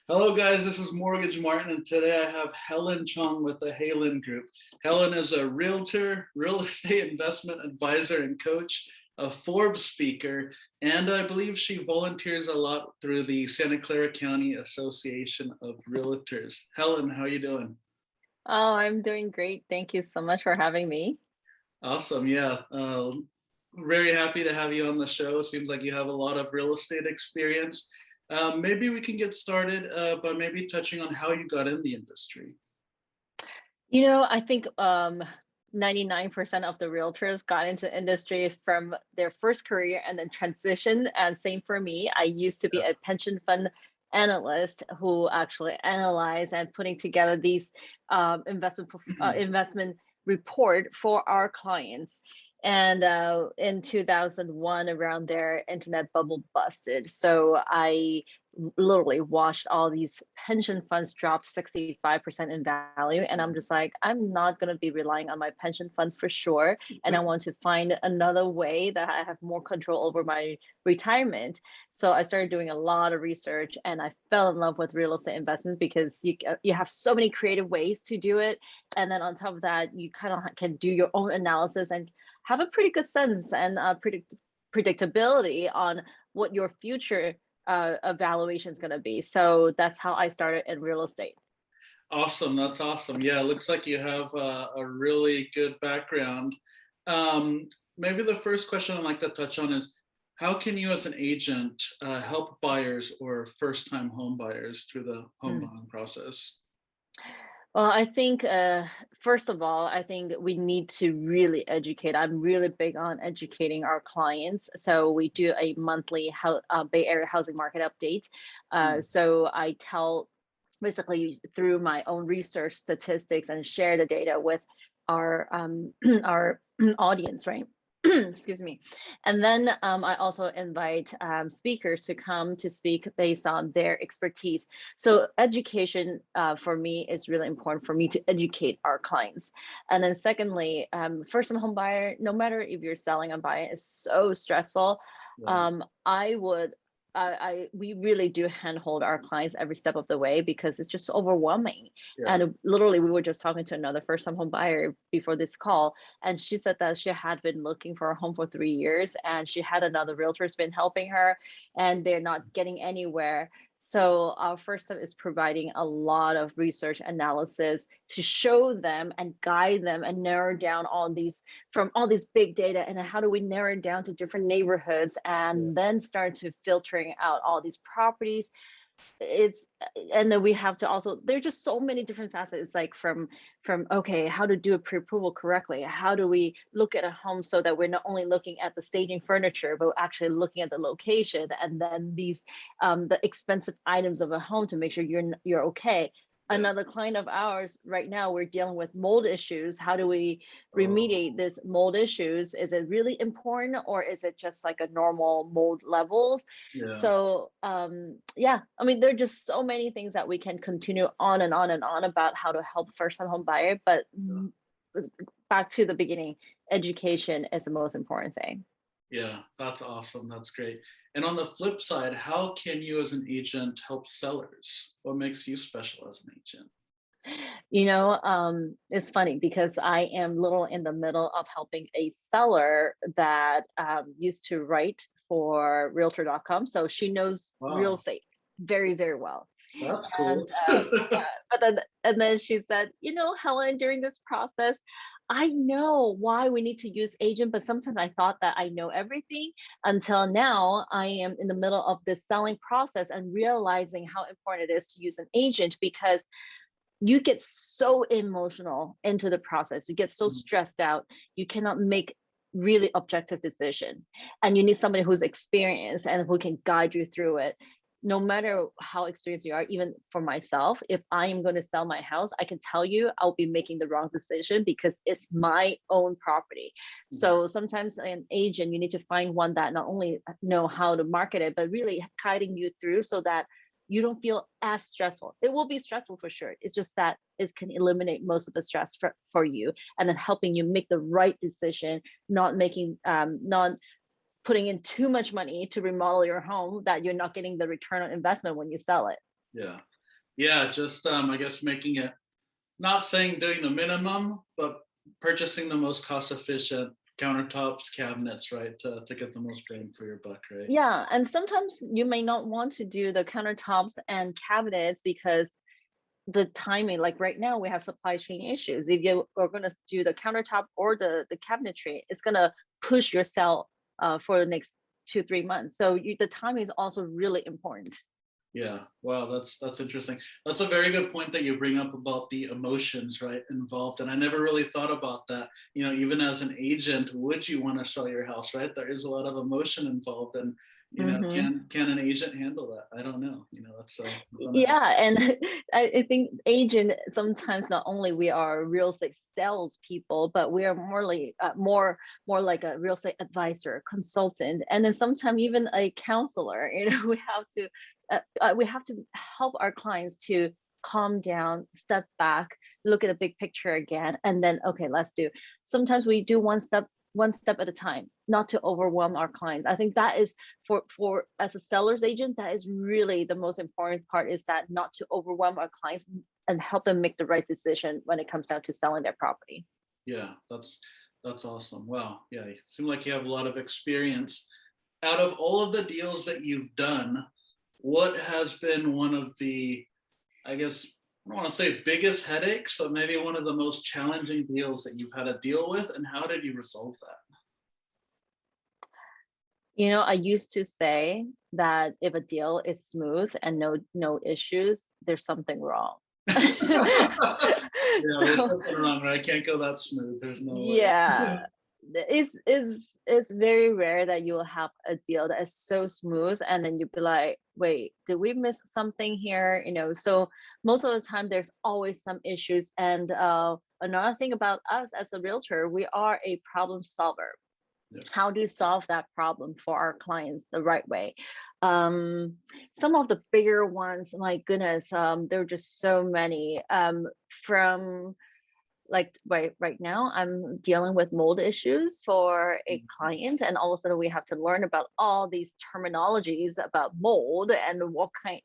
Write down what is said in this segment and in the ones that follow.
Hello, guys. This is Mortgage Martin, and today I have Helen Chong with the Haylen Group. Helen is a realtor, real estate investment advisor, and coach, a Forbes speaker, and I believe she volunteers a lot through the Santa Clara County Association of Realtors. Helen, how are you doing? Oh, I'm doing great. Thank you so much for having me. Awesome. Yeah. Very happy to have you on the show. Seems like you have a lot of real estate experience. Maybe we can get started by maybe touching on how you got in the industry. I think 99% of the realtors got into industry from their first career and then transitioned. And same for me. I used to be Yeah. a pension fund analyst who actually analyzed and putting together these investment report for our clients. And in 2001, around there, internet bubble busted. So I literally watched all these pension funds drop 65% in value. And I'm just like, I'm not going to be relying on my pension funds for sure. And I want to find another way that I have more control over my retirement. So I started doing a lot of research and I fell in love with real estate investments because you have so many creative ways to do it. And then on top of that, you kind of can do your own analysis and have a pretty good sense and predictability on what your future evaluation is going to be. So that's how I started in real estate. Awesome. That's awesome. Yeah, it looks like you have a really good background. Um, Maybe the first question I'd like to touch on is how can you, as an agent, help buyers or first time home buyers through the home Mm. buying process? Well, I think first of all, I think we need to really educate. I'm really big on educating our clients. So we do a monthly Bay Area housing market update. Mm. So I tell basically through my own research statistics and share the data with our our audience, right? Excuse me. And then I also invite speakers to come to speak based on their expertise. So education for me is really important for me to educate our clients. And then secondly, first-time home buyer, no matter if you're selling or buying, is so stressful. Right. I would we really do handhold our clients every step of the way because it's just overwhelming. Yeah. And literally, we were just talking to another first-time home buyer before this call, and she said that she had been looking for a home for 3 years, and she had another realtor's been helping her, and they're not getting anywhere. So our first step is providing a lot of research analysis to show them and guide them and narrow down all these from all this big data, and then how do we narrow it down to different neighborhoods Yeah. and then start to filtering out all these properties. It's And then we have to also, there's just so many different facets. It's like from okay, how to do a pre-approval correctly, how do we look at a home so that we're not only looking at the staging furniture but actually looking at the location, and then these the expensive items of a home to make sure you're okay. Yeah. Another client of ours right now, we're dealing with mold issues. How do we remediate Oh, this mold issues? Is it really important, or is it just like a normal mold levels? yeah. So yeah, I mean, there are just so many things that we can continue on and on and on about how to help first time home buyer. But back to the beginning, education is the most important thing. Yeah, that's awesome. That's great. And on the flip side, how can you as an agent help sellers? What makes you special as an agent? It's funny because I am little in the middle of helping a seller that used to write for Realtor.com. So she knows real Wow, estate very, very well. that's And cool. yeah, but then she said, Helen, during this process, I know why we need to use agent, but sometimes I thought that I know everything until now I am in the middle of this selling process and realizing how important it is to use an agent because you get so emotional into the process. You get so Mm. stressed out. You cannot make really objective decision, and you need somebody who's experienced and who can guide you through it. No matter how experienced you are, even for myself, if I am going to sell my house, I can tell you I'll be making the wrong decision because it's my own property. Mhm. So sometimes an agent, you need to find one that not only know how to market it, but really guiding you through so that you don't feel as stressful. It will be stressful for sure. It's just that it can eliminate most of the stress for you, and then helping you make the right decision, not putting in too much money to remodel your home that you're not getting the return on investment when you sell it. Yeah. Yeah. Just, I guess making it, not saying doing the minimum, but purchasing the most cost efficient countertops, cabinets, right? To get the most bang for your buck, right? Yeah, and sometimes you may not want to do the countertops and cabinets because the timing, like right now, we have supply chain issues. If you are going to do the countertop or the cabinetry, it's going to push your sale for the next 2 3 months. So the timing is also really important. Yeah. Wow, that's interesting. That's a very good point that you bring up about the emotions, right, involved. And I never really thought about that. Even as an agent, would you want to sell your house, right? There is a lot of emotion involved, and Hmm. can an agent handle that? I don't know. That's Yeah, and I think agent sometimes not only we are real estate sales people, but we are more like a real estate advisor, consultant, and then sometimes even a counselor. We have to help our clients to calm down, step back, look at the big picture again, and then okay, let's do. Sometimes we do one step at a time, not to overwhelm our clients. I think that is for as a seller's agent, that is really the most important part, is that not to overwhelm our clients and help them make the right decision when it comes down to selling their property. Yeah, that's awesome. Wow. Yeah, you seem like you have a lot of experience. Out of all of the deals that you've done, what has been one of the, I guess, I don't want to say biggest headaches, but maybe one of the most challenging deals that you've had to deal with, and how did you resolve I used to say that if a deal is smooth and no issues, there's something wrong. Yeah, there's So something wrong, right? I can't go that smooth. There's no way. yeah, it's very rare that you will have a deal that is so smooth and then you'll be like, wait, did we miss something here? So most of the time there's always some issues. And another thing about us as a realtor, we are a problem solver. Yeah. How to solve that problem for our clients the right way. Some of the bigger ones, my goodness, there are just so many. From like right now, I'm dealing with mold issues for a client, and all of a sudden we have to learn about all these terminologies about mold and what kind.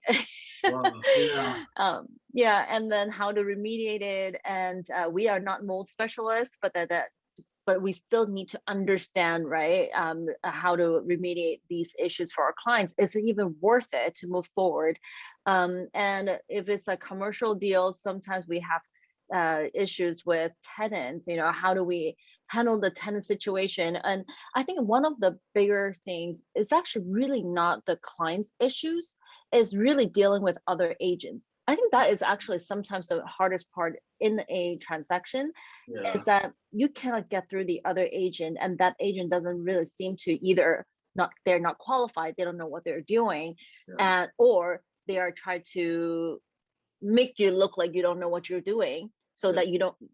Wow. Yeah. Yeah, and then how to remediate it. And we are not mold specialists, but we still need to understand, right, how to remediate these issues for our clients. Is it even worth it to move forward? And if it's a commercial deal, sometimes we have issues with tenants. How do we handle the tenant situation? And I think one of the bigger things is actually really not the client's issues, is really dealing with other agents. I think that is actually sometimes the hardest part in a transaction, Yeah. is that you cannot get through the other agent, and that agent doesn't really seem to either not they're not qualified, they don't know what they're doing, Yeah. and or they are trying to make you look like you don't know what you're doing, Yeah.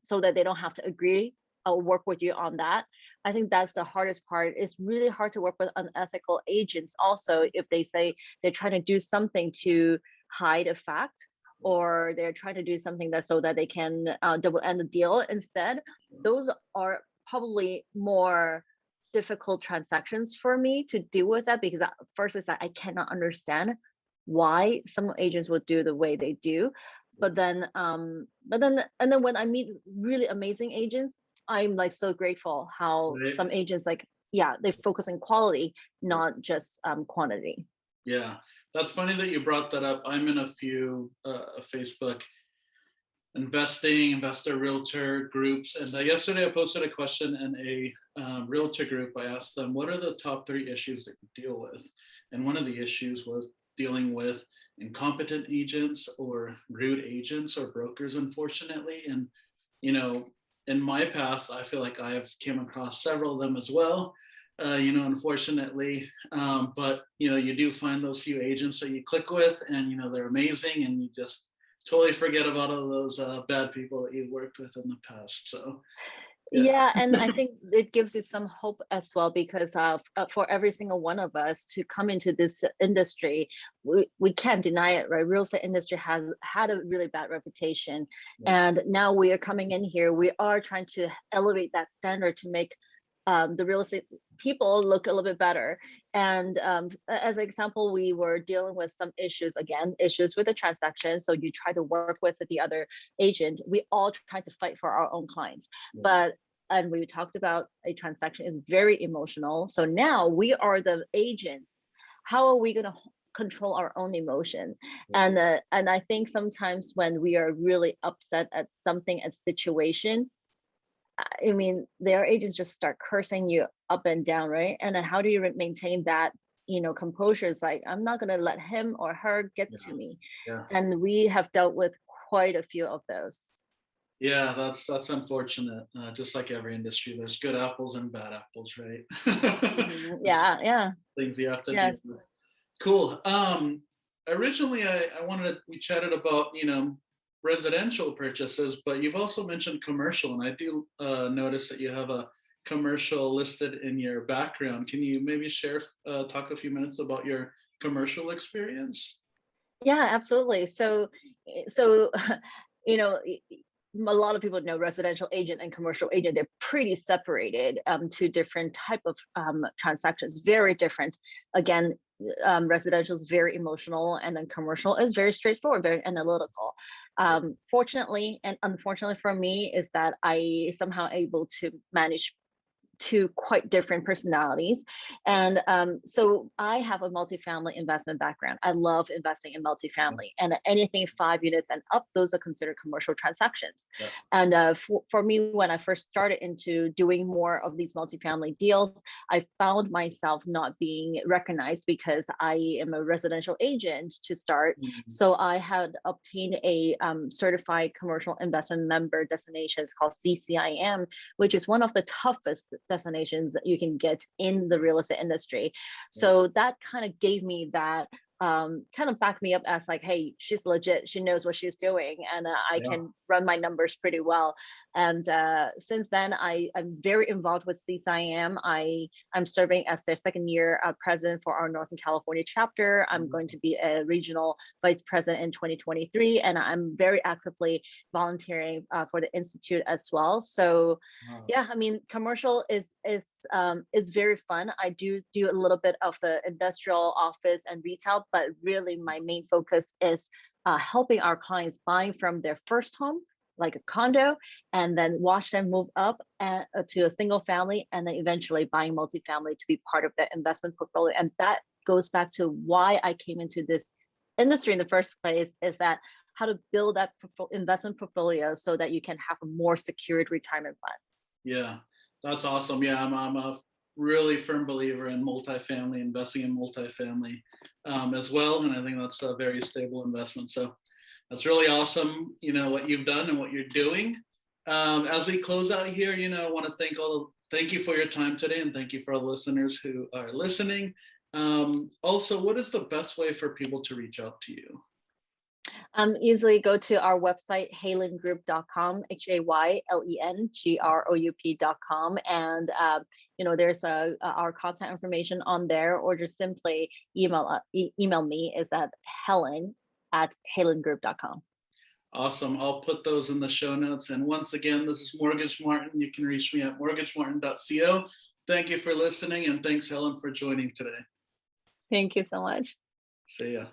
so that they don't have to agree or work with you on that. I think that's the hardest part. It's really hard to work with unethical agents also, if they say they're trying to do something to hide a fact, or they're trying to do something that so that they can double end the deal instead. Those are probably more difficult transactions for me to deal with, that because first is that I cannot understand why some agents would do the way they do. But then and then when I meet really amazing agents, I'm like so grateful how Right. some agents, like, yeah, they focus on quality, not just quantity. Yeah. That's funny that you brought that up. I'm in a few Facebook investor realtor groups, and yesterday I posted a question in a realtor group. I asked them, what are the top 3 issues that you deal with? And one of the issues was dealing with incompetent agents or rude agents or brokers, unfortunately. And in my past, I feel like I've came across several of them as well, unfortunately. But you do find those few agents that you click with, and they're amazing, and you just totally forget about all those bad people that you worked with in the past. So yeah. Yeah, and I think it gives you some hope as well, because for every single one of us to come into this industry, we can't deny it, right? Real estate industry has had a really bad reputation, Yeah. and now we are coming in here. We are trying to elevate that standard to make the real estate people look a little bit better. And as an example, we were dealing with some issues, again, issues with the transaction. So you try to work with the other agent. We all try to fight for our own clients. But and we talked about a transaction is very emotional. So now we are the agents. How are we going to control our own emotion? And I think sometimes when we are really upset at something, at situation, I mean, their agents just start cursing you up and down, right? And then how do you maintain that, composure? Is like, I'm not going to let him or her get to me. Yeah. And we have dealt with quite a few of those. Yeah, that's unfortunate. Just like every industry, there's good apples and bad apples, right? Yeah, yeah. Things you have to deal Yes. with. Cool. Originally, we chatted about, residential purchases, but you've also mentioned commercial, and I do notice that you have a commercial listed in your background. Can you maybe talk a few minutes about your commercial experience? Yeah, absolutely. So, you know, a lot of people know residential agent and commercial agent, they're pretty separated, to different type of transactions, very different. Again, residential is very emotional, and then commercial is very straightforward, very analytical. Fortunately and unfortunately for me is that I somehow able to manage two quite different personalities. And so I have a multifamily investment background. I love investing in multifamily, and anything 5 units and up, those are considered commercial transactions. Yeah. And for me, when I first started into doing more of these multifamily deals, I found myself not being recognized because I am a residential agent to start. So I had obtained a certified commercial investment member designation. It's called CCIM, which is one of the toughest destinations that you can get in the real estate industry. So that kind of gave me that, kind of backed me up as like, hey, she's legit, she knows what she's doing, and I can run my numbers pretty well. And since then, I'm very involved with CCIM. I'm serving as their second year president for our Northern California chapter. I'm going to be a regional vice president in 2023, and I'm very actively volunteering for the institute as well. So yeah, I mean, commercial is very fun. I do a little bit of the industrial, office, and retail, but really my main focus is helping our clients buying from their first home, like a condo, and then watch them move up to a single family, and then eventually buying multifamily to be part of their investment portfolio. And that goes back to why I came into this industry in the first place, is that how to build that investment portfolio so that you can have a more secured retirement plan. Yeah, that's awesome. Yeah, I'm a really firm believer in multifamily, investing in multifamily as well. And I think that's a very stable investment. So that's really awesome, what you've done and what you're doing. As we close out here, I want to thank you for your time today, and thank you for our listeners who are listening. Also, what is the best way for people to reach out to you? Easily go to our website, haylengroup.com, HAYLENGROUP.com. And, there's our contact information on there, or just simply email me is at helen@haylengroup.com. Awesome. I'll put those in the show notes. And once again, this is Mortgage Martin. You can reach me at mortgagemartin.co. Thank you for listening, and thanks, Helen, for joining today. Thank you so much. See ya.